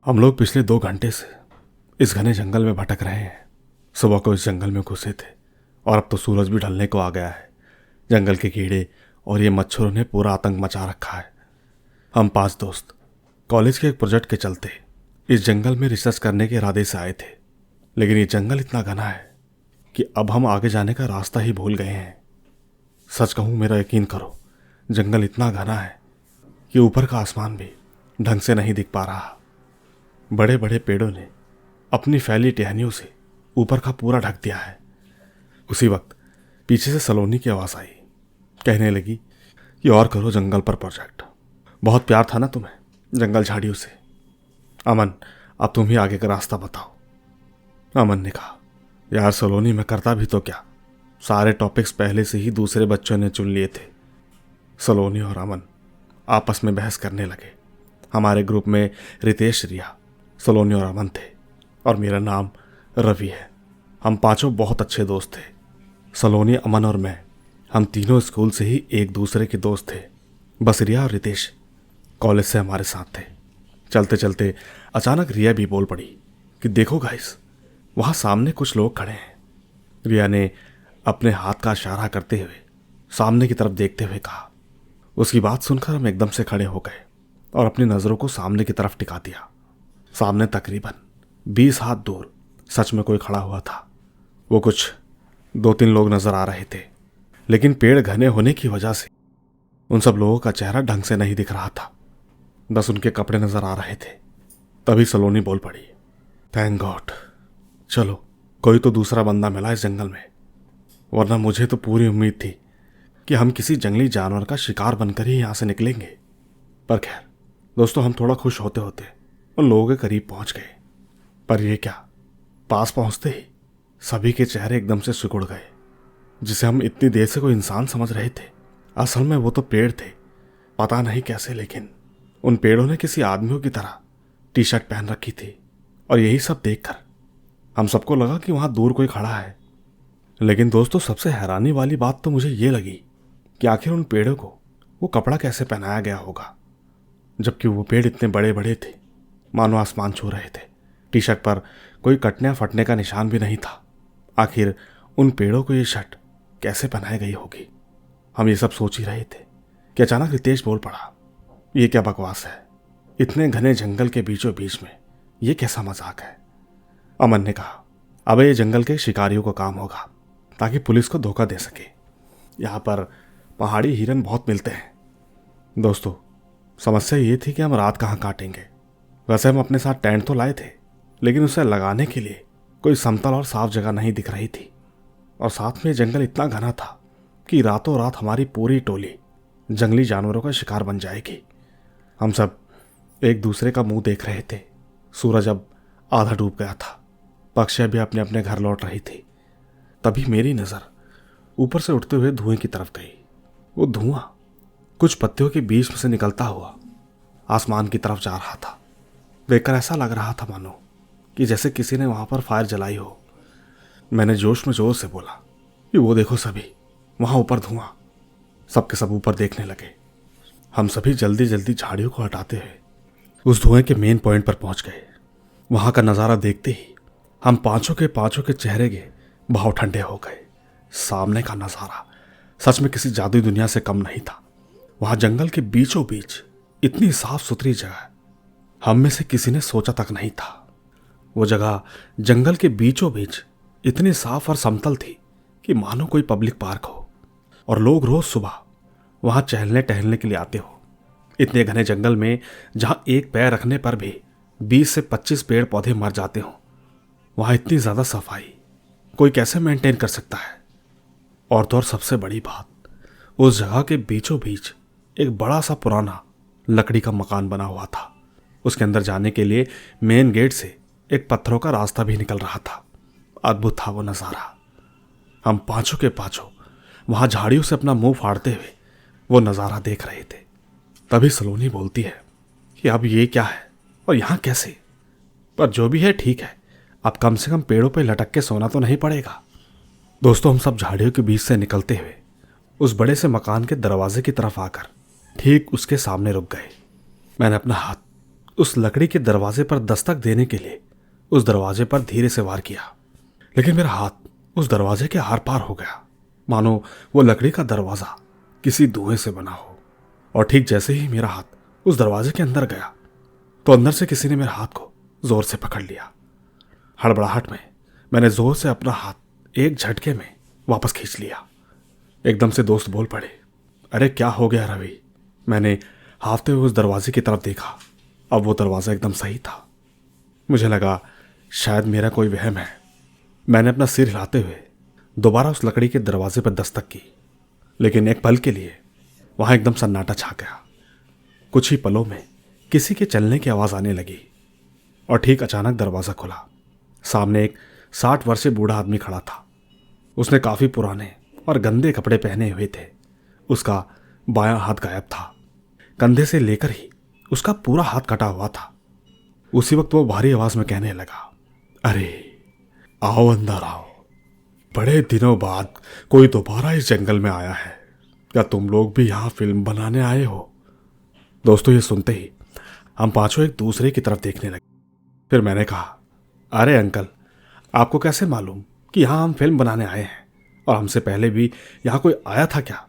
हम लोग पिछले 2 घंटे से इस घने जंगल में भटक रहे हैं। सुबह को इस जंगल में घुसे थे और अब तो सूरज भी ढलने को आ गया है। जंगल के कीड़े और ये मच्छरों ने पूरा आतंक मचा रखा है। हम 5 दोस्त कॉलेज के एक प्रोजेक्ट के चलते इस जंगल में रिसर्च करने के इरादे से आए थे, लेकिन ये जंगल इतना घना है कि अब हम आगे जाने का रास्ता ही भूल गए हैं। सच कहूँ, मेरा यकीन करो, जंगल इतना घना है कि ऊपर का आसमान भी ढंग से नहीं दिख पा रहा। बड़े बड़े पेड़ों ने अपनी फैली टहनियों से ऊपर का पूरा ढक दिया है। उसी वक्त पीछे से सलोनी की आवाज़ आई, कहने लगी कि और करो जंगल पर प्रोजेक्ट। बहुत प्यार था ना तुम्हें जंगल झाड़ियों से। अमन, अब तुम ही आगे का रास्ता बताओ। अमन ने कहा, यार सलोनी, मैं करता भी तो क्या, सारे टॉपिक्स पहले से ही दूसरे बच्चों ने चुन लिए थे। सलोनी और अमन आपस में बहस करने लगे। हमारे ग्रुप में रितेश, रिया, सलोनी और अमन थे और मेरा नाम रवि है। हम पांचों बहुत अच्छे दोस्त थे। सलोनी, अमन और मैं, हम तीनों स्कूल से ही एक दूसरे के दोस्त थे। बस रिया और रितेश कॉलेज से हमारे साथ थे। चलते चलते अचानक रिया भी बोल पड़ी कि देखो गाइस, वहाँ सामने कुछ लोग खड़े हैं। रिया ने अपने हाथ का इशारा करते हुए सामने की तरफ देखते हुए कहा। उसकी बात सुनकर हम एकदम से खड़े हो गए और अपनी नज़रों को सामने की तरफ टिका दिया। सामने तकरीबन 20 हाथ दूर सच में कोई खड़ा हुआ था। वो कुछ 2-3 लोग नजर आ रहे थे, लेकिन पेड़ घने होने की वजह से उन सब लोगों का चेहरा ढंग से नहीं दिख रहा था, बस उनके कपड़े नजर आ रहे थे। तभी सलोनी बोल पड़ी, थैंक गॉड, चलो कोई तो दूसरा बंदा मिला इस जंगल में, वरना मुझे तो पूरी उम्मीद थी कि हम किसी जंगली जानवर का शिकार बनकर ही यहाँ से निकलेंगे। पर खैर दोस्तों, हम थोड़ा खुश होते होते उन लोगों के करीब पहुंच गए। पर यह क्या, पास पहुंचते ही सभी के चेहरे एकदम से सिकुड़ गए। जिसे हम इतनी देर से कोई इंसान समझ रहे थे, असल में वो तो पेड़ थे। पता नहीं कैसे, लेकिन उन पेड़ों ने किसी आदमियों की तरह टी शर्ट पहन रखी थी। और यही सब देखकर हम सबको लगा कि वहां दूर कोई खड़ा है। लेकिन दोस्तों, सबसे हैरानी वाली बात तो मुझे ये लगी कि आखिर उन पेड़ों को वो कपड़ा कैसे पहनाया गया होगा, जबकि वो पेड़ इतने बड़े बड़े थे, मानो आसमान छू रहे थे। टी शर्ट पर कोई कटने फटने का निशान भी नहीं था। आखिर उन पेड़ों को ये शर्ट कैसे पहनाई गई होगी। हम ये सब सोच ही रहे थे कि अचानक रितेश बोल पड़ा, ये क्या बकवास है, इतने घने जंगल के बीचों बीच में ये कैसा मजाक है। अमन ने कहा, अबे ये जंगल के शिकारियों का काम होगा, ताकि पुलिस को धोखा दे सके। यहाँ पर पहाड़ी हिरन बहुत मिलते हैं। दोस्तों, समस्या ये थी कि हम रात कहाँ काटेंगे। वैसे हम अपने साथ टेंट तो लाए थे, लेकिन उसे लगाने के लिए कोई समतल और साफ जगह नहीं दिख रही थी। और साथ में जंगल इतना घना था कि रातों रात हमारी पूरी टोली जंगली जानवरों का शिकार बन जाएगी। हम सब एक दूसरे का मुंह देख रहे थे। सूरज अब आधा डूब गया था, पक्षियां भी अपने अपने घर लौट रही थी। तभी मेरी नज़र ऊपर से उठते हुए धुएं की तरफ गई। वो धुआं कुछ पत्तियों के बीच में से निकलता हुआ आसमान की तरफ जा रहा था। देखकर ऐसा लग रहा था मानो कि जैसे किसी ने वहां पर फायर जलाई हो। मैंने जोश में जोर से बोला कि वो देखो सभी, वहां ऊपर धुआं। सबके सब ऊपर देखने लगे। हम सभी जल्दी जल्दी झाड़ियों को हटाते हुए उस धुएं के मेन पॉइंट पर पहुंच गए। वहां का नज़ारा देखते ही हम पांचों के चेहरे के भाव ठंडे हो गए। सामने का नज़ारा सच में किसी जादुई दुनिया से कम नहीं था। वहां जंगल के बीचों बीच इतनी साफ सुथरी जगह हम में से किसी ने सोचा तक नहीं था। वो जगह जंगल के बीचों बीच इतनी साफ और समतल थी कि मानो कोई पब्लिक पार्क हो और लोग रोज सुबह वहां चहलने टहलने के लिए आते हो। इतने घने जंगल में जहां एक पैर रखने पर भी 20 से 25 पेड़ पौधे मर जाते हो, वहां इतनी ज्यादा सफाई कोई कैसे मेंटेन कर सकता है। और तो और सबसे बड़ी बात, उस जगह के बीचों बीच एक बड़ा सा पुराना लकड़ी का मकान बना हुआ था। उसके अंदर जाने के लिए मेन गेट से एक पत्थरों का रास्ता भी निकल रहा था। अद्भुत था वो नज़ारा। हम पांचों के पांचों वहां झाड़ियों से अपना मुंह फाड़ते हुए वो नज़ारा देख रहे थे। तभी सलोनी बोलती है कि अब ये क्या है और यहाँ कैसे। पर जो भी है ठीक है, अब कम से कम पेड़ों पे लटक के सोना तो नहीं पड़ेगा। दोस्तों, हम सब झाड़ियों के बीच से निकलते हुए उस बड़े से मकान के दरवाजे की तरफ आकर ठीक उसके सामने रुक गए। मैंने अपना हाथ उस लकड़ी के दरवाजे पर दस्तक देने के लिए उस दरवाजे पर धीरे से वार किया, लेकिन मेरा हाथ उस दरवाजे के आर पार हो गया, मानो वो लकड़ी का दरवाजा किसी धुएं से बना हो। और ठीक जैसे ही मेरा हाथ उस दरवाजे के अंदर गया तो अंदर से किसी ने मेरे हाथ को जोर से पकड़ लिया। हड़बड़ाहट में मैंने जोर से अपना हाथ एक झटके में वापस खींच लिया। एकदम से दोस्त बोल पड़े, अरे क्या हो गया रवि? मैंने हाफते हुए उस दरवाजे की तरफ देखा। अब वो दरवाज़ा एकदम सही था। मुझे लगा शायद मेरा कोई वहम है। मैंने अपना सिर हिलाते हुए दोबारा उस लकड़ी के दरवाजे पर दस्तक की, लेकिन एक पल के लिए वहां एकदम सन्नाटा छा गया। कुछ ही पलों में किसी के चलने की आवाज़ आने लगी और ठीक अचानक दरवाज़ा खुला। सामने एक 60 वर्षीय बूढ़ा आदमी खड़ा था। उसने काफ़ी पुराने और गंदे कपड़े पहने हुए थे। उसका बायां हाथ गायब था। कंधे से लेकर ही उसका पूरा हाथ कटा हुआ था। उसी वक्त वो भारी आवाज में कहने लगा, अरे आओ अंदर आओ, बड़े दिनों बाद कोई दोबारा इस जंगल में आया है। क्या तुम लोग भी यहाँ फिल्म बनाने आए हो? दोस्तों, ये सुनते ही हम पांचों एक दूसरे की तरफ देखने लगे। फिर मैंने कहा, अरे अंकल, आपको कैसे मालूम कि यहाँ हम फिल्म बनाने आए हैं? और हमसे पहले भी यहाँ कोई आया था क्या?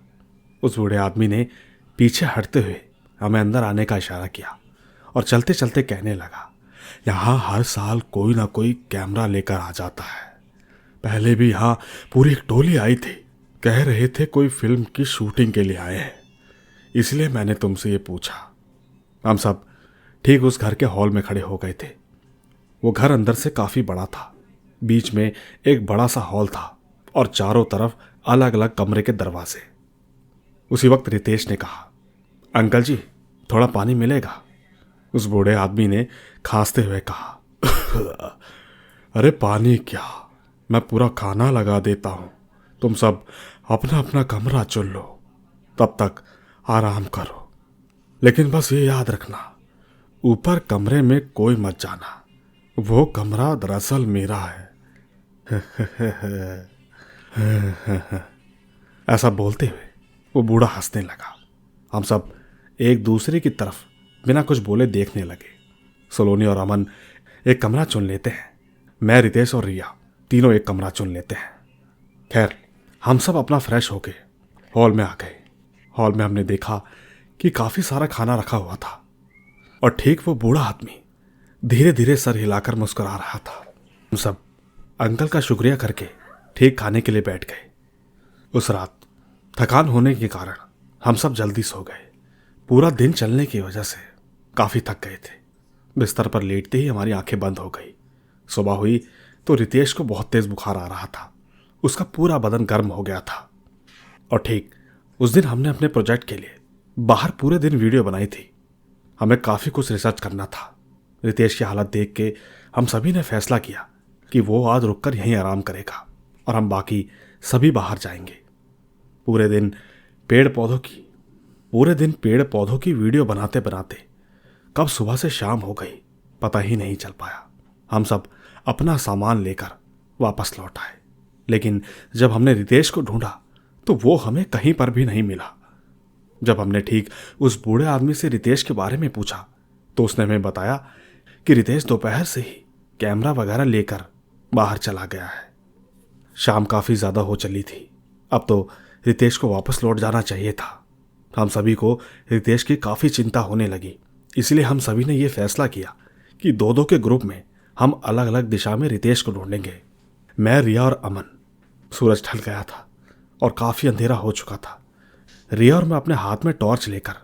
उस बूढ़े आदमी ने पीछे हटते हुए हमें अंदर आने का इशारा किया और चलते चलते कहने लगा, यहाँ हर साल कोई ना कोई कैमरा लेकर आ जाता है। पहले भी यहाँ पूरी एक टोली आई थी, कह रहे थे कोई फिल्म की शूटिंग के लिए आए हैं, इसलिए मैंने तुमसे ये पूछा। हम सब ठीक उस घर के हॉल में खड़े हो गए थे। वो घर अंदर से काफ़ी बड़ा था। बीच में एक बड़ा सा हॉल था और चारों तरफ अलग अलग कमरे के दरवाजे। उसी वक्त रितेश ने कहा, अंकल जी, थोड़ा पानी मिलेगा? उस बूढ़े आदमी ने खांसते हुए कहा, अरे पानी क्या, मैं पूरा खाना लगा देता हूं। तुम सब अपना अपना कमरा चुन लो, तब तक आराम करो। लेकिन बस ये याद रखना, ऊपर कमरे में कोई मत जाना, वो कमरा दरअसल मेरा है। ऐसा बोलते हुए वो बूढ़ा हंसने लगा। हम सब एक दूसरे की तरफ बिना कुछ बोले देखने लगे। सलोनी और अमन एक कमरा चुन लेते हैं, मैं, रितेश और रिया तीनों एक कमरा चुन लेते हैं। खैर, हम सब अपना फ्रेश होके हॉल में आ गए। हॉल में हमने देखा कि काफ़ी सारा खाना रखा हुआ था और ठीक वो बूढ़ा आदमी धीरे धीरे सर हिलाकर मुस्कुरा रहा था। हम सब अंकल का शुक्रिया करके ठीक खाने के लिए बैठ गए। उस रात थकान होने के कारण हम सब जल्दी सो गए। पूरा दिन चलने की वजह से काफ़ी थक गए थे। बिस्तर पर लेटते ही हमारी आंखें बंद हो गई। सुबह हुई तो रितेश को बहुत तेज बुखार आ रहा था। उसका पूरा बदन गर्म हो गया था। और ठीक उस दिन हमने अपने प्रोजेक्ट के लिए बाहर पूरे दिन वीडियो बनाई थी। हमें काफ़ी कुछ रिसर्च करना था। रितेश की हालत देख के हम सभी ने फैसला किया कि वो आज रुककर यहीं आराम करेगा और हम बाकी सभी बाहर जाएंगे। पूरे दिन पेड़ पौधों की वीडियो बनाते बनाते कब सुबह से शाम हो गई पता ही नहीं चल पाया। हम सब अपना सामान लेकर वापस लौट आए, लेकिन जब हमने रितेश को ढूंढा तो वो हमें कहीं पर भी नहीं मिला। जब हमने ठीक उस बूढ़े आदमी से रितेश के बारे में पूछा तो उसने हमें बताया कि रितेश दोपहर से ही कैमरा वगैरह लेकर बाहर चला गया है। शाम काफ़ी ज़्यादा हो चली थी। अब तो रितेश को वापस लौट जाना चाहिए था। हम सभी को रितेश की काफ़ी चिंता होने लगी, इसलिए हम सभी ने यह फैसला किया कि दो दो के ग्रुप में हम अलग अलग दिशा में रितेश को ढूंढेंगे। मैं, रिया और अमन। सूरज ढल गया था और काफ़ी अंधेरा हो चुका था। रिया और मैं अपने हाथ में टॉर्च लेकर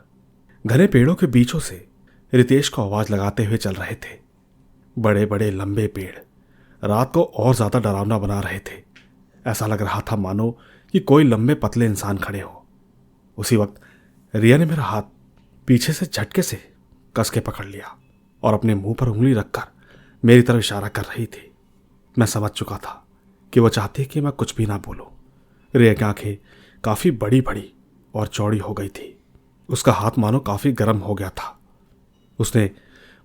घने पेड़ों के बीचों से रितेश को आवाज़ लगाते हुए चल रहे थे। बड़े बड़े लंबे पेड़ रात को और ज़्यादा डरावना बना रहे थे। ऐसा लग रहा था मानो कि कोई लंबे पतले इंसान खड़े हो। उसी वक्त रिया ने मेरा हाथ पीछे से झटके से कस के पकड़ लिया और अपने मुंह पर उंगली रखकर मेरी तरफ इशारा कर रही थी। मैं समझ चुका था कि वो चाहती कि मैं कुछ भी ना बोलूं। रिया की आंखें काफ़ी बड़ी बड़ी और चौड़ी हो गई थी। उसका हाथ मानो काफ़ी गर्म हो गया था। उसने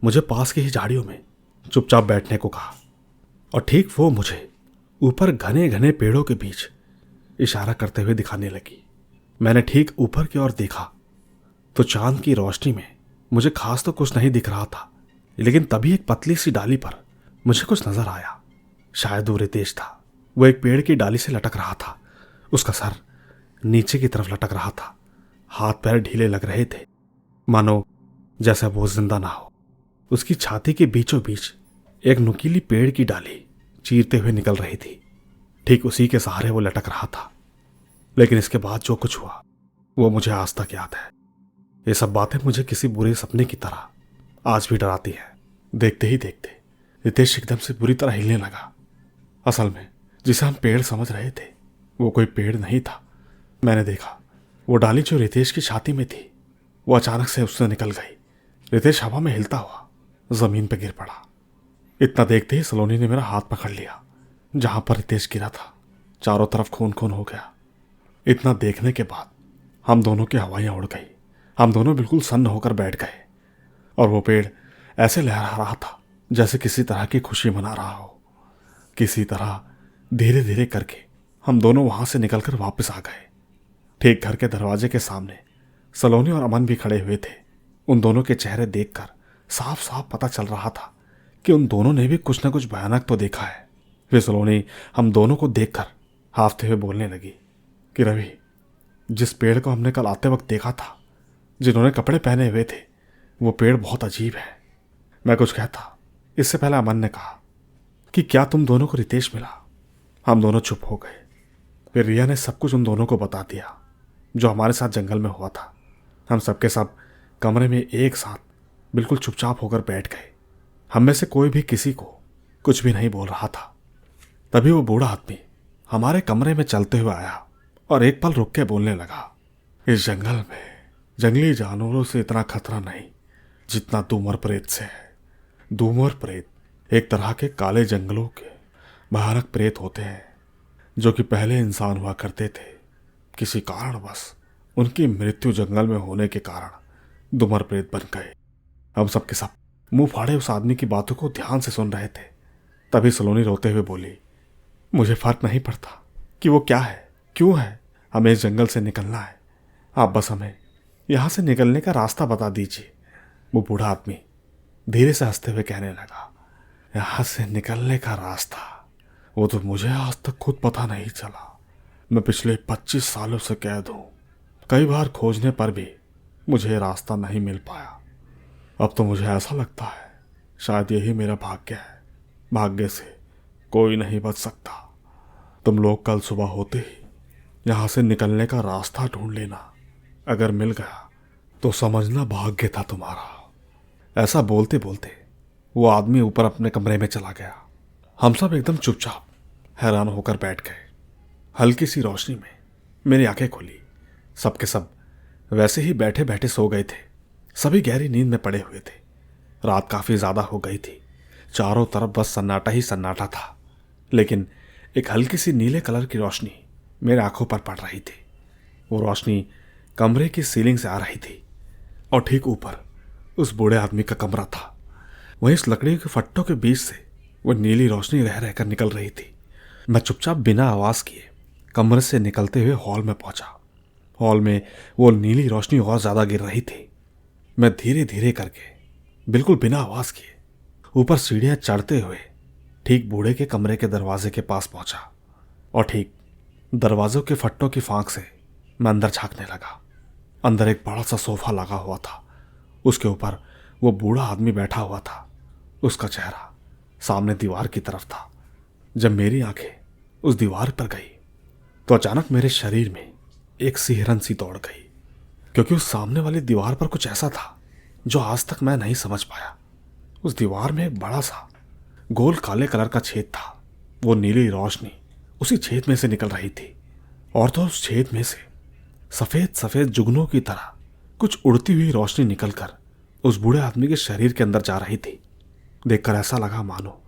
मुझे पास की ही झाड़ियों में चुपचाप बैठने को कहा और ठीक वो मुझे ऊपर घने घने पेड़ों के बीच इशारा करते हुए दिखाने लगी। मैंने ठीक ऊपर की ओर देखा तो चांद की रोशनी में मुझे खास तो कुछ नहीं दिख रहा था, लेकिन तभी एक पतली सी डाली पर मुझे कुछ नजर आया। शायद वो रितेश था। वो एक पेड़ की डाली से लटक रहा था। उसका सर नीचे की तरफ लटक रहा था। हाथ पैर ढीले लग रहे थे, मानो जैसा वो जिंदा ना हो। उसकी छाती के बीचों बीच एक नुकीली पेड़ की डाली चीरते हुए निकल रही थी। ठीक उसी के सहारे वो लटक रहा था। लेकिन इसके बाद जो कुछ हुआ वो मुझे आज तक याद है। ये सब बातें मुझे किसी बुरे सपने की तरह आज भी डराती हैं। देखते ही देखते रितेश एकदम से बुरी तरह हिलने लगा। असल में जिसे हम पेड़ समझ रहे थे वो कोई पेड़ नहीं था। मैंने देखा वो डाली जो रितेश की छाती में थी वो अचानक से उससे निकल गई। रितेश हवा में हिलता हुआ जमीन पर गिर पड़ा। इतना देखते ही सलोनी ने मेरा हाथ पकड़ लिया। जहां पर रितेश गिरा था चारों तरफ खून खून हो गया। इतना देखने के बाद हम दोनों की हवाइयां उड़ गई। हम दोनों बिल्कुल सन्न होकर बैठ गए और वो पेड़ ऐसे लहरा रहा था जैसे किसी तरह की खुशी मना रहा हो। किसी तरह धीरे धीरे करके हम दोनों वहां से निकलकर वापस आ गए। ठीक घर के दरवाजे के सामने सलोनी और अमन भी खड़े हुए थे। उन दोनों के चेहरे देखकर साफ साफ पता चल रहा था कि उन दोनों ने भी कुछ न कुछ भयानक तो देखा है। फिर सलोनी हम दोनों को देखकर हाफते हुए बोलने लगी कि रवि, जिस पेड़ को हमने कल आते वक्त देखा था, जिन्होंने कपड़े पहने हुए थे, वो पेड़ बहुत अजीब है। मैं कुछ कहता इससे पहले अमन ने कहा कि क्या तुम दोनों को रितेश मिला? हम दोनों चुप हो गए। फिर रिया ने सब कुछ उन दोनों को बता दिया जो हमारे साथ जंगल में हुआ था। हम सबके सब कमरे में एक साथ बिल्कुल चुपचाप होकर बैठ गए। हम में से कोई भी किसी को कुछ भी नहीं बोल रहा था। तभी वो बूढ़ा आदमी हमारे कमरे में चलते हुए आया और एक पल रुक के बोलने लगा, इस जंगल में जंगली जानवरों से इतना खतरा नहीं जितना दूमर प्रेत से है। दूमर प्रेत एक तरह के काले जंगलों के भयानक प्रेत होते हैं जो कि पहले इंसान हुआ करते थे। किसी कारणवश उनकी मृत्यु जंगल में होने के कारण दूमर प्रेत बन गए। हम सब के सब मुंह फाड़े उस आदमी की बातों को ध्यान से सुन रहे थे। तभी सलोनी रोते हुए बोली, मुझे फर्क नहीं पड़ता कि वो क्या है, क्यों है, हमें इस जंगल से निकलना है। आप बस हमें यहां से निकलने का रास्ता बता दीजिए। वो बूढ़ा आदमी धीरे से हंसते हुए कहने लगा, यहां से निकलने का रास्ता वो तो मुझे आज तक खुद पता नहीं चला। मैं पिछले 25 सालों से कैद हूं। कई बार खोजने पर भी मुझे रास्ता नहीं मिल पाया। अब तो मुझे ऐसा लगता है शायद यही मेरा भाग्य है। भाग्य से कोई नहीं बच सकता। तुम लोग कल सुबह होते ही यहां से निकलने का रास्ता ढूंढ लेना। अगर मिल गया तो समझना भाग्य था तुम्हारा। ऐसा बोलते बोलते वो आदमी ऊपर अपने कमरे में चला गया। हम सब एकदम चुपचाप हैरान होकर बैठ गए। हल्की सी रोशनी में मेरी आंखें खुली। सबके सब वैसे ही बैठे बैठे सो गए थे। सभी गहरी नींद में पड़े हुए थे। रात काफी ज्यादा हो गई थी। चारों तरफ बस सन्नाटा ही सन्नाटा था। लेकिन एक हल्की सी नीले कलर की रोशनी मेरे आंखों पर पड़ रही थी। वो रोशनी कमरे की सीलिंग से आ रही थी और ठीक ऊपर उस बूढ़े आदमी का कमरा था। वहीं इस लकड़ी के फट्टों के बीच से वो नीली रोशनी रह रहकर निकल रही थी। मैं चुपचाप बिना आवाज किए कमरे से निकलते हुए हॉल में पहुंचा। हॉल में वो नीली रोशनी और ज्यादा गिर रही थी। मैं धीरे धीरे करके बिल्कुल बिना आवाज किए ऊपर सीढ़ियां चढ़ते हुए ठीक बूढ़े के कमरे के दरवाजे के पास पहुंचा और ठीक दरवाजों के फट्टों की फांक से मैं अंदर झांकने लगा। अंदर एक बड़ा सा सोफा लगा हुआ था। उसके ऊपर वो बूढ़ा आदमी बैठा हुआ था। उसका चेहरा सामने दीवार की तरफ था। जब मेरी आंखें उस दीवार पर गई तो अचानक मेरे शरीर में एक सिहरन सी दौड़ गई, क्योंकि उस सामने वाली दीवार पर कुछ ऐसा था जो आज तक मैं नहीं समझ पाया। उस दीवार में एक बड़ा सा गोल काले कलर का छेद था। वो नीली रोशनी उसी छेद में से निकल रही थी और तो उस छेद में से सफेद सफेद जुगनों की तरह कुछ उड़ती हुई रोशनी निकलकर उस बूढ़े आदमी के शरीर के अंदर जा रही थी। देखकर ऐसा लगा मानो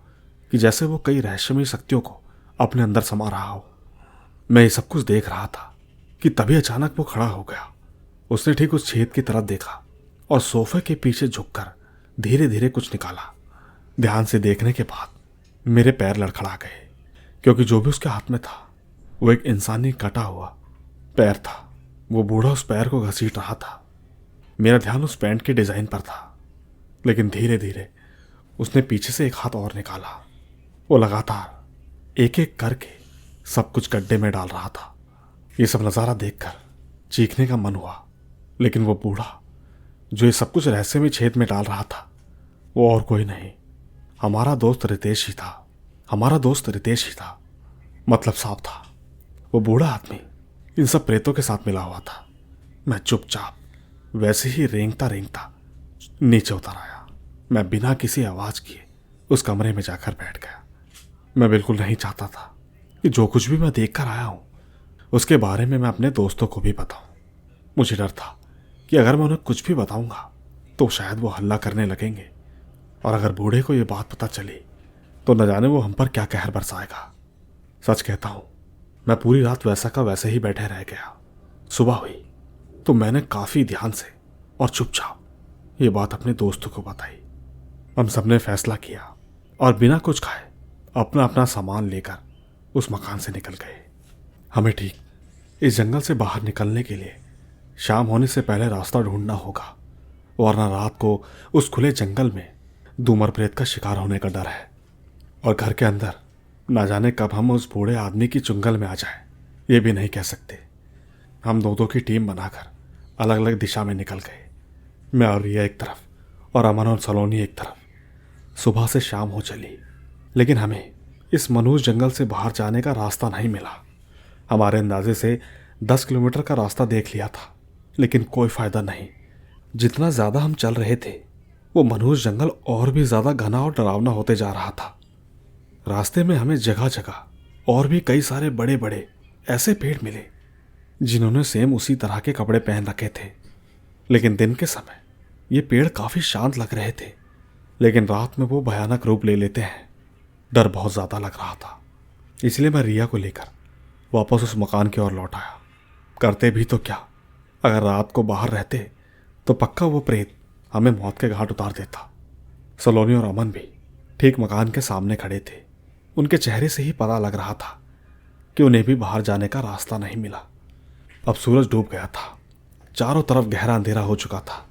कि जैसे वो कई रहस्यमयी शक्तियों को अपने अंदर समा रहा हो। मैं ये सब कुछ देख रहा था कि तभी अचानक वो खड़ा हो गया। उसने ठीक उस छेद की तरफ देखा और सोफे के पीछे झुककर धीरे धीरे कुछ निकाला। ध्यान से देखने के बाद मेरे पैर लड़खड़ा गए, क्योंकि जो भी उसके हाथ में था वो एक इंसानी कटा हुआ पैर था। वो बूढ़ा उस पैर को घसीट रहा था। मेरा ध्यान उस पैंट के डिजाइन पर था, लेकिन धीरे धीरे उसने पीछे से एक हाथ और निकाला। वो लगातार एक एक करके सब कुछ गड्ढे में डाल रहा था। ये सब नज़ारा देखकर चीखने का मन हुआ, लेकिन वो बूढ़ा जो ये सब कुछ रहस्यमय छेद में डाल रहा था वो और कोई नहीं, हमारा दोस्त रितेश ही था। हमारा दोस्त रितेश ही था। मतलब साफ था, वो बूढ़ा आदमी इन सब प्रेतों के साथ मिला हुआ था। मैं चुपचाप वैसे ही रेंगता रेंगता नीचे उतर आया। मैं बिना किसी आवाज किए उस कमरे में जाकर बैठ गया। मैं बिल्कुल नहीं चाहता था कि जो कुछ भी मैं देख कर आया हूं उसके बारे में मैं अपने दोस्तों को भी बताऊं। मुझे डर था कि अगर मैं उन्हें कुछ भी बताऊंगा तो शायद वो हल्ला करने लगेंगे, और अगर बूढ़े को ये बात पता चली तो न जाने वो हम पर क्या कहर बरसाएगा। सच कहता हूं, मैं पूरी रात वैसा का वैसे ही बैठे रह गया। सुबह हुई तो मैंने काफी ध्यान से और चुपचाप ये बात अपने दोस्तों को बताई। हम सबने फैसला किया और बिना कुछ खाए अपना अपना सामान लेकर उस मकान से निकल गए। हमें ठीक इस जंगल से बाहर निकलने के लिए शाम होने से पहले रास्ता ढूंढना होगा, वरना रात को उस खुले जंगल में दूमर प्रेत का शिकार होने का डर है, और घर के अंदर ना जाने कब हम उस बूढ़े आदमी की चुंगल में आ जाए ये भी नहीं कह सकते। हम दो दो की टीम बनाकर अलग अलग दिशा में निकल गए। मैं और रिया एक तरफ और अमन और सलोनी एक तरफ। सुबह से शाम हो चली, लेकिन हमें इस मनहूस जंगल से बाहर जाने का रास्ता नहीं मिला। हमारे अंदाजे से 10 किलोमीटर का रास्ता देख लिया था, लेकिन कोई फायदा नहीं। जितना ज्यादा हम चल रहे थे वो मनहूस जंगल और भी ज्यादा घना और डरावना होते जा रहा था। रास्ते में हमें जगह जगह और भी कई सारे बड़े बड़े ऐसे पेड़ मिले जिन्होंने सेम उसी तरह के कपड़े पहन रखे थे, लेकिन दिन के समय ये पेड़ काफी शांत लग रहे थे, लेकिन रात में वो भयानक रूप ले लेते हैं। डर बहुत ज्यादा लग रहा था, इसलिए मैं रिया को लेकर वापस उस मकान की ओर लौट आया। करते भी तो क्या, अगर रात को बाहर रहते तो पक्का वो प्रेत हमें मौत के घाट उतार देता। सलोनी और अमन भी ठीक मकान के सामने खड़े थे। उनके चेहरे से ही पता लग रहा था कि उन्हें भी बाहर जाने का रास्ता नहीं मिला। अब सूरज डूब गया था, चारों तरफ गहरा अंधेरा हो चुका था।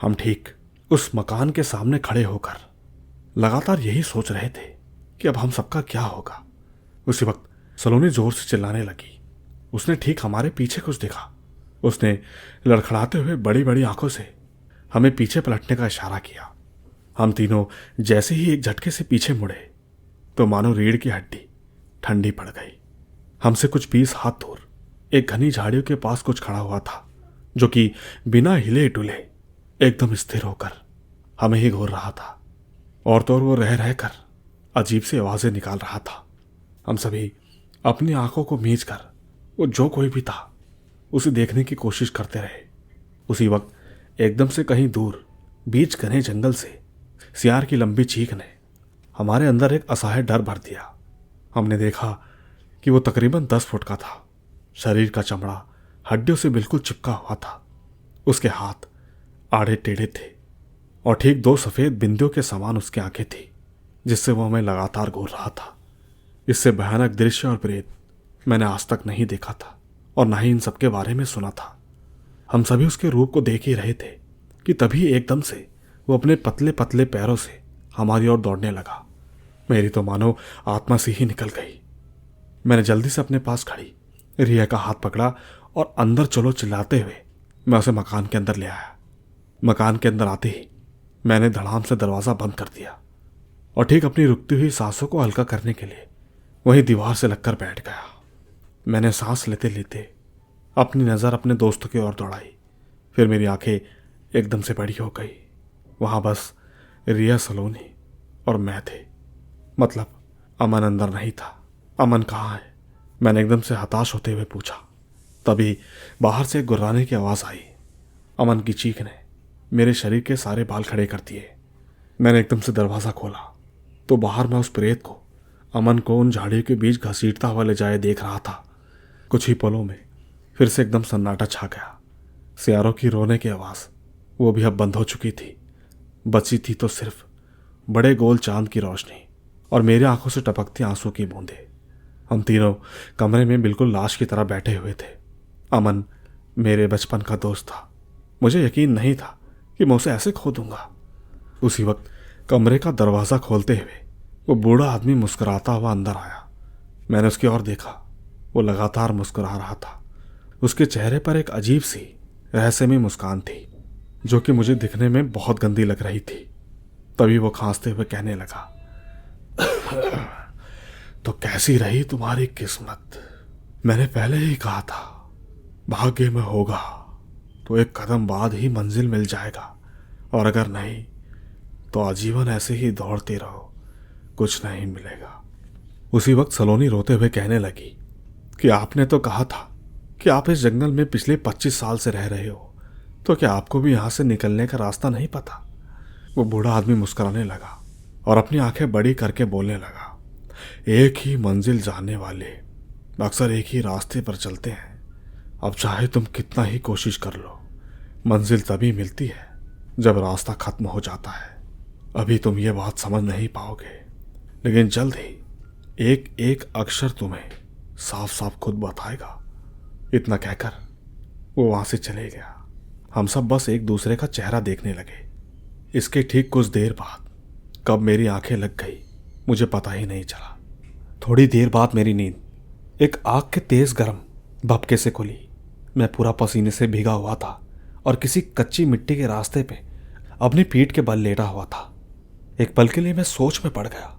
हम ठीक उस मकान के सामने खड़े होकर लगातार यही सोच रहे थे कि अब हम सबका क्या होगा। उसी वक्त सलोनी जोर से चिल्लाने लगी। उसने ठीक हमारे पीछे कुछ देखा। उसने लड़खड़ाते हुए बड़ी बड़ी आंखों से हमें पीछे पलटने का इशारा किया। हम तीनों जैसे ही एक झटके से पीछे मुड़े तो मानो रीढ़ की हड्डी ठंडी पड़ गई। हमसे कुछ 20 हाथ दूर एक घनी झाड़ियों के पास कुछ खड़ा हुआ था, जो कि बिना हिले डुले एकदम स्थिर होकर हमें ही घूर रहा था, और तो और वो रह रहकर अजीब सी आवाजें निकाल रहा था। हम सभी अपनी आंखों को मींच कर वो जो कोई भी था उसे देखने की कोशिश करते रहे। उसी वक्त एकदम से कहीं दूर बीच घने जंगल से सियार की लंबी चीख ने हमारे अंदर एक असहाय डर भर दिया। हमने देखा कि वो तकरीबन 10 फुट का था। शरीर का चमड़ा हड्डियों से बिल्कुल चिपका हुआ था। उसके हाथ आड़े टेढ़े थे और ठीक 2 सफेद बिंदियों के समान उसकी आंखें थी, जिससे वो हमें लगातार घूर रहा था। इससे भयानक दृश्य और प्रेत मैंने आज तक नहीं देखा था और ना ही इन सबके बारे में सुना था। हम सभी उसके रूप को देख ही रहे थे कि तभी एकदम से वो अपने पतले पतले पैरों से हमारी ओर दौड़ने लगा। मेरी तो मानो आत्मा से ही निकल गई। मैंने जल्दी से अपने पास खड़ी रिया का हाथ पकड़ा और अंदर चलो चिल्लाते हुए मैं उसे मकान के अंदर ले आया। मकान के अंदर आते ही मैंने धड़ाम से दरवाज़ा बंद कर दिया और ठीक अपनी रुकती हुई सांसों को हल्का करने के लिए वहीं दीवार से लगकर बैठ गया। मैंने सांस लेते लेते अपनी नज़र अपने दोस्तों की ओर दौड़ाई। फिर मेरी आंखें एकदम से बड़ी हो गई। वहाँ बस रिया, सलोनी और मैं थे। मतलब अमन अंदर नहीं था। अमन कहाँ है? मैंने एकदम से हताश होते हुए पूछा। तभी बाहर से एक गुर्राने की आवाज़ आई। अमन की चीख ने मेरे शरीर के सारे बाल खड़े कर दिए। मैंने एकदम से दरवाज़ा खोला तो बाहर मैं उस प्रेत को, अमन को उन झाड़ियों के बीच घसीटता हुआ ले जाए देख रहा था। कुछ ही पलों में फिर से एकदम सन्नाटा छा गया। सियारों की रोने की आवाज़ वो भी अब बंद हो चुकी थी। बची थी तो सिर्फ बड़े गोल चांद की रोशनी और मेरी आंखों से टपकती आंसू की बूंदें। हम तीनों कमरे में बिल्कुल लाश की तरह बैठे हुए थे। अमन मेरे बचपन का दोस्त था। मुझे यकीन नहीं था कि मैं उसे ऐसे खो दूंगा। उसी वक्त कमरे का दरवाज़ा खोलते हुए वो बूढ़ा आदमी मुस्कुराता हुआ अंदर आया। मैंने उसकी ओर देखा। वो लगातार मुस्कुरा रहा था। उसके चेहरे पर एक अजीब सी रहस्यमय मुस्कान थी जो कि मुझे दिखने में बहुत गंदी लग रही थी। तभी वो खांसते हुए कहने लगा, तो कैसी रही तुम्हारी किस्मत? मैंने पहले ही कहा था, भाग्य में होगा तो एक कदम बाद ही मंजिल मिल जाएगा, और अगर नहीं तो आजीवन ऐसे ही दौड़ते रहो, कुछ नहीं मिलेगा। उसी वक्त सलोनी रोते हुए कहने लगी कि आपने तो कहा था कि आप इस जंगल में पिछले 25 साल से रह रहे हो, तो क्या आपको भी यहां से निकलने का रास्ता नहीं पता? वो बूढ़ा आदमी मुस्कुराने लगा और अपनी आंखें बड़ी करके बोलने लगा, एक ही मंजिल जाने वाले अक्सर एक ही रास्ते पर चलते हैं। अब चाहे तुम कितना ही कोशिश कर लो, मंजिल तभी मिलती है जब रास्ता खत्म हो जाता है। अभी तुम ये बात समझ नहीं पाओगे, लेकिन जल्द ही एक एक अक्षर तुम्हें साफ साफ खुद बताएगा। इतना कहकर वो वहां से चले गया। हम सब बस एक दूसरे का चेहरा देखने लगे। इसके ठीक कुछ देर बाद कब मेरी आंखें लग गई मुझे पता ही नहीं चला। थोड़ी देर बाद मेरी नींद एक आग के तेज गर्म भपके से खुली। मैं पूरा पसीने से भीगा हुआ था और किसी कच्ची मिट्टी के रास्ते पे अपनी पीठ के बल लेटा हुआ था। एक पल के लिए मैं सोच में पड़ गया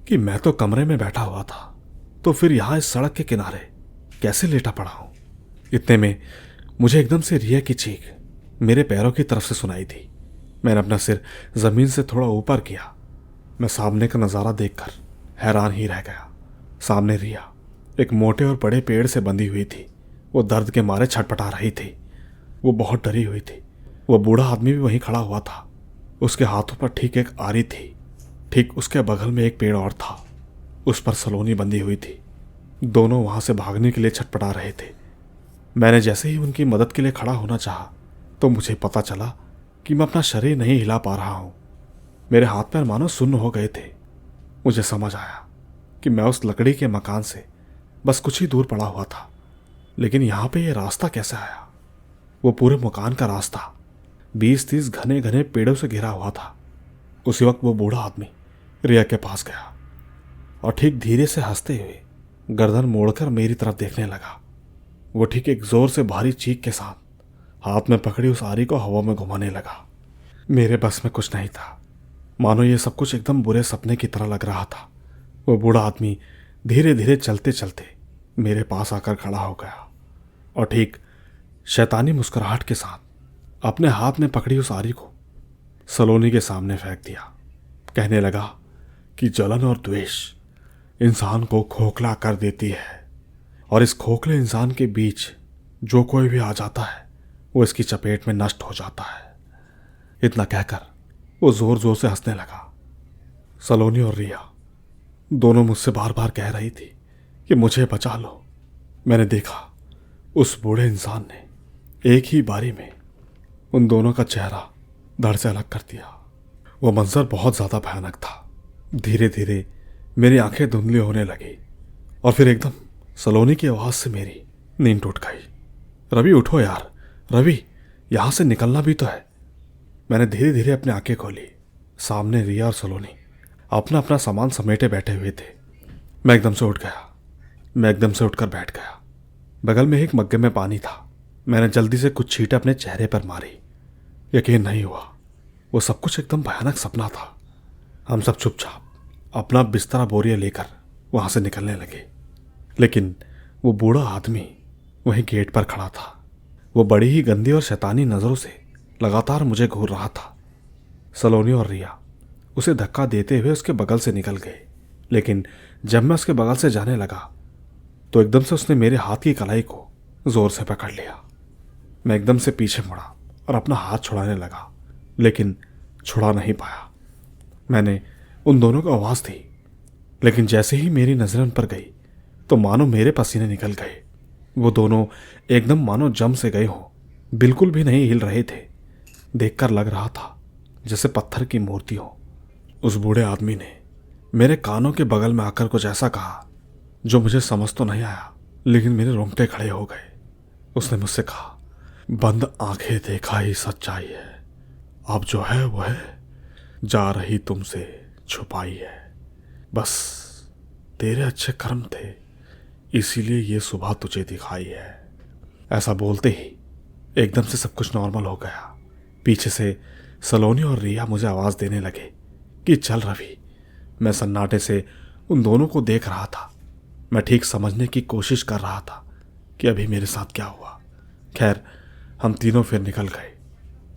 कि मैं तो कमरे में बैठा हुआ था, तो फिर यहां इस सड़क के किनारे कैसे लेटा पड़ा हूं। इतने में मुझे एकदम से रिया की चीख मेरे पैरों की तरफ से सुनाई दी। मैंने अपना सिर जमीन से थोड़ा ऊपर किया। मैं सामने का नजारा देखकर हैरान ही रह गया। सामने रिया एक मोटे और बड़े पेड़ से बंधी हुई थी। वो दर्द के मारे छटपटा रही थी। वो बहुत डरी हुई थी। वो बूढ़ा आदमी भी वहीं खड़ा हुआ था। उसके हाथों पर ठीक एक आरी थी। ठीक उसके बगल में एक पेड़ और था, उस पर सलोनी बंधी हुई थी। दोनों वहां से भागने के लिए छटपटा रहे थे। मैंने जैसे ही उनकी मदद के लिए खड़ा होना चाहा तो मुझे पता चला कि मैं अपना शरीर नहीं हिला पा रहा हूं। मेरे हाथ पैर मानो सुन्न हो गए थे। मुझे समझ आया कि मैं उस लकड़ी के मकान से बस कुछ ही दूर पड़ा हुआ था, लेकिन यहां पे ये रास्ता कैसे आया? वो पूरे मकान का रास्ता 20-30 घने घने पेड़ों से घिरा हुआ था। उसी वक्त वो बूढ़ा आदमी रिया के पास गया और ठीक धीरे से हंसते हुए गर्दन मोड़कर मेरी तरफ देखने लगा। वो ठीक एक जोर से भारी चीख के साथ हाथ में पकड़ी उस आरी को हवा में घुमाने लगा। मेरे बस में कुछ नहीं था। मानो ये सब कुछ एकदम बुरे सपने की तरह लग रहा था। वो बूढ़ा आदमी धीरे धीरे चलते चलते मेरे पास आकर खड़ा हो गया और ठीक शैतानी मुस्कुराहट के साथ अपने हाथ में पकड़ी उस आरी को सलोनी के सामने फेंक दिया। कहने लगा कि जलन और द्वेष इंसान को खोखला कर देती है, और इस खोखले इंसान के बीच जो कोई भी आ जाता है वो इसकी चपेट में नष्ट हो जाता है। इतना कहकर वो जोर जोर से हंसने लगा। सलोनी और रिया दोनों मुझसे बार बार कह रही थी कि मुझे बचा लो। मैंने देखा उस बूढ़े इंसान ने एक ही बारी में उन दोनों का चेहरा धड़ से अलग कर दिया। वो मंजर बहुत ज्यादा भयानक था। धीरे धीरे मेरी आंखें धुंधली होने लगी और फिर एकदम सलोनी की आवाज से मेरी नींद टूट गई। रवि उठो यार, रवि यहां से निकलना भी तो है। मैंने धीरे धीरे अपनी आंखें खोली। सामने रिया और सलोनी अपना अपना सामान समेटे बैठे हुए थे। मैं एकदम से उठकर बैठ गया। बगल में एक मग्गे में पानी था। मैंने जल्दी से कुछ छींटे अपने चेहरे पर मारी। यकीन नहीं हुआ, वो सब कुछ एकदम भयानक सपना था। हम सब चुपचाप अपना बिस्तरा बोरिया लेकर वहां से निकलने लगे, लेकिन वो बूढ़ा आदमी वहीं गेट पर खड़ा था। वो बड़ी ही गंदी और शैतानी नजरों से लगातार मुझे घूर रहा था। सलोनी और रिया उसे धक्का देते हुए उसके बगल से निकल गए, लेकिन जब मैं उसके बगल से जाने लगा तो एकदम से उसने मेरे हाथ की कलाई को जोर से पकड़ लिया। मैं एकदम से पीछे मुड़ा और अपना हाथ छुड़ाने लगा, लेकिन छुड़ा नहीं पाया। मैंने उन दोनों को आवाज दी, लेकिन जैसे ही मेरी नजर उन पर गई तो मानो मेरे पसीने निकल गए। वो दोनों एकदम मानो जम से गए हों, बिल्कुल भी नहीं हिल रहे थे। देखकर लग रहा था जैसे पत्थर की मूर्ति हो। उस बूढ़े आदमी ने मेरे कानों के बगल में आकर कुछ ऐसा कहा जो मुझे समझ तो नहीं आया, लेकिन मेरे रोंगटे खड़े हो गए। उसने मुझसे कहा, बंद आंखें देखा ही सच्चाई है, अब जो है वो है। जा रही तुमसे छुपाई है, बस तेरे अच्छे कर्म थे इसीलिए ये सुबह तुझे दिखाई है। ऐसा बोलते ही एकदम से सब कुछ नॉर्मल हो गया। पीछे से सलोनी और रिया मुझे आवाज़ देने लगे कि चल रवि। मैं सन्नाटे से उन दोनों को देख रहा था। मैं ठीक समझने की कोशिश कर रहा था कि अभी मेरे साथ क्या हुआ। खैर, हम तीनों फिर निकल गए।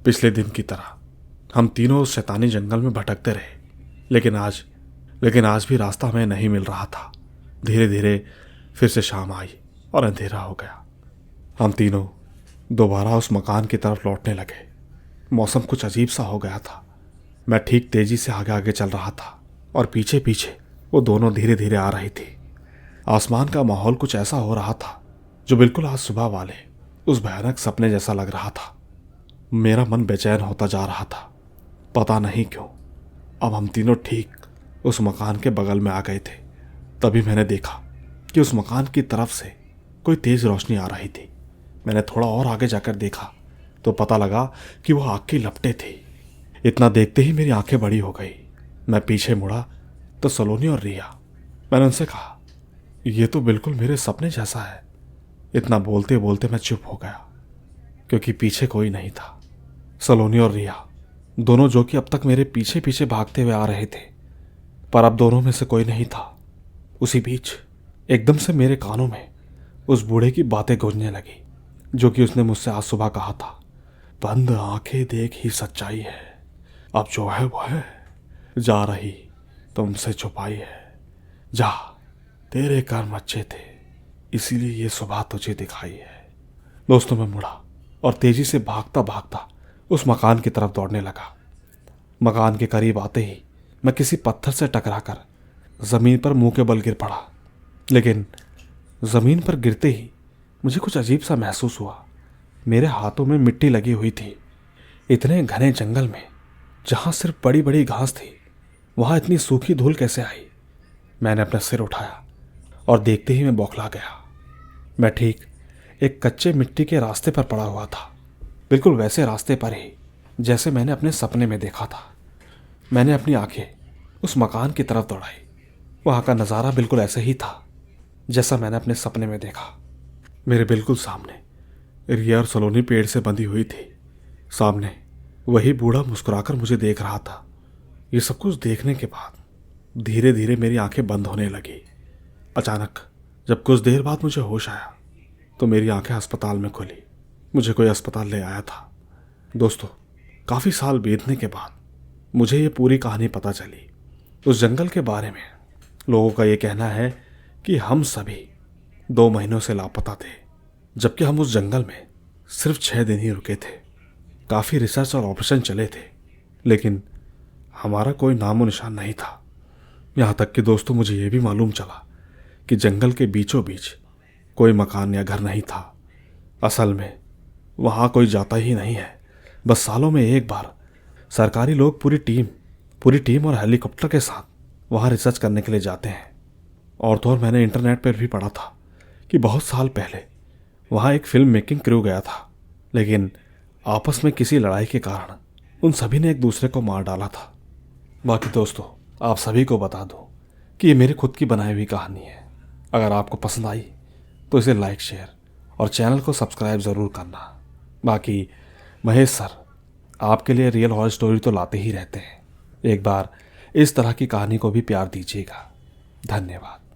पिछले दिन की तरह हम तीनों उस शैतानी जंगल में भटकते रहे, लेकिन आज भी रास्ता हमें नहीं मिल रहा था। धीरे धीरे फिर से शाम आई और अंधेरा हो गया। हम तीनों दोबारा उस मकान की तरफ लौटने लगे। मौसम कुछ अजीब सा हो गया था। मैं ठीक तेजी से आगे आगे चल रहा था और पीछे पीछे वो दोनों धीरे धीरे आ रही थी। आसमान का माहौल कुछ ऐसा हो रहा था जो बिल्कुल आज सुबह वाले उस भयानक सपने जैसा लग रहा था। मेरा मन बेचैन होता जा रहा था, पता नहीं क्यों। अब हम तीनों ठीक उस मकान के बगल में आ गए थे। तभी मैंने देखा कि उस मकान की तरफ से कोई तेज रोशनी आ रही थी। मैंने थोड़ा और आगे जाकर देखा तो पता लगा कि वो आग की लपटें थी। इतना देखते ही मेरी आंखें बड़ी हो गई। मैं पीछे मुड़ा तो सलोनी और रिया। मैंने उनसे कहा, ये तो बिल्कुल मेरे सपने जैसा है। इतना बोलते बोलते मैं चुप हो गया क्योंकि पीछे कोई नहीं था। सलोनी और रिया दोनों, जो कि अब तक मेरे पीछे पीछे भागते हुए आ रहे थे, पर अब दोनों में से कोई नहीं था। उसी बीच एकदम से मेरे कानों में उस बूढ़े की बातें गूंजने लगी जो कि उसने मुझसे आज सुबह कहा था, बंद आंखें देख ही सच्चाई है, अब जो है वो है, जा रही तुमसे छुपाई है, जा तेरे कर्म अच्छे थे इसीलिए ये सुबह तुझे दिखाई है। दोस्तों, मैं मुड़ा और तेजी से भागता भागता उस मकान की तरफ दौड़ने लगा। मकान के करीब आते ही मैं किसी पत्थर से टकराकर जमीन पर मुंह के बल गिर पड़ा। लेकिन जमीन पर गिरते ही मुझे कुछ अजीब सा महसूस हुआ। मेरे हाथों में मिट्टी लगी हुई थी। इतने घने जंगल में जहां सिर्फ बड़ी बड़ी घास थी, वहां इतनी सूखी धूल कैसे आई? मैंने अपना सिर उठाया और देखते ही मैं बौखला गया। मैं ठीक एक कच्चे मिट्टी के रास्ते पर पड़ा हुआ था, बिल्कुल वैसे रास्ते पर ही जैसे मैंने अपने सपने में देखा था। मैंने अपनी आंखें उस मकान की तरफ दौड़ाई। वहां का नज़ारा बिल्कुल ऐसे ही था जैसा मैंने अपने सपने में देखा। मेरे बिल्कुल सामने रिया और सलोनी पेड़ से बंधी हुई थी। सामने वही बूढ़ा मुस्कुराकर मुझे देख रहा था। ये सब कुछ देखने के बाद धीरे धीरे मेरी आंखें बंद होने लगी। अचानक जब कुछ देर बाद मुझे होश आया तो मेरी आंखें अस्पताल में खुली। मुझे कोई अस्पताल ले आया था। दोस्तों, काफ़ी साल बीतने के बाद मुझे ये पूरी कहानी पता चली। उस जंगल के बारे में लोगों का ये कहना है कि हम सभी 2 महीनों से लापता थे, जबकि हम उस जंगल में सिर्फ 6 दिन ही रुके थे। काफ़ी रिसर्च और ऑपरेशन चले थे, लेकिन हमारा कोई नामो निशान नहीं था। यहाँ तक कि दोस्तों, मुझे ये भी मालूम चला कि जंगल के बीचों बीच कोई मकान या घर नहीं था। असल में वहाँ कोई जाता ही नहीं है। बस सालों में एक बार सरकारी लोग पूरी टीम और हेलीकॉप्टर के साथ वहाँ रिसर्च करने के लिए जाते हैं। और तो और मैंने इंटरनेट पर भी पढ़ा था कि बहुत साल पहले वहाँ एक फिल्म मेकिंग क्रू गया था, लेकिन आपस में किसी लड़ाई के कारण उन सभी ने एक दूसरे को मार डाला था। बाकी दोस्तों, आप सभी को बता दूं कि ये मेरी खुद की बनाई हुई कहानी है। अगर आपको पसंद आई तो इसे लाइक, शेयर और चैनल को सब्सक्राइब ज़रूर करना। बाकी महेश सर आपके लिए रियल हॉरर स्टोरी तो लाते ही रहते हैं। एक बार इस तरह की कहानी को भी प्यार दीजिएगा। धन्यवाद।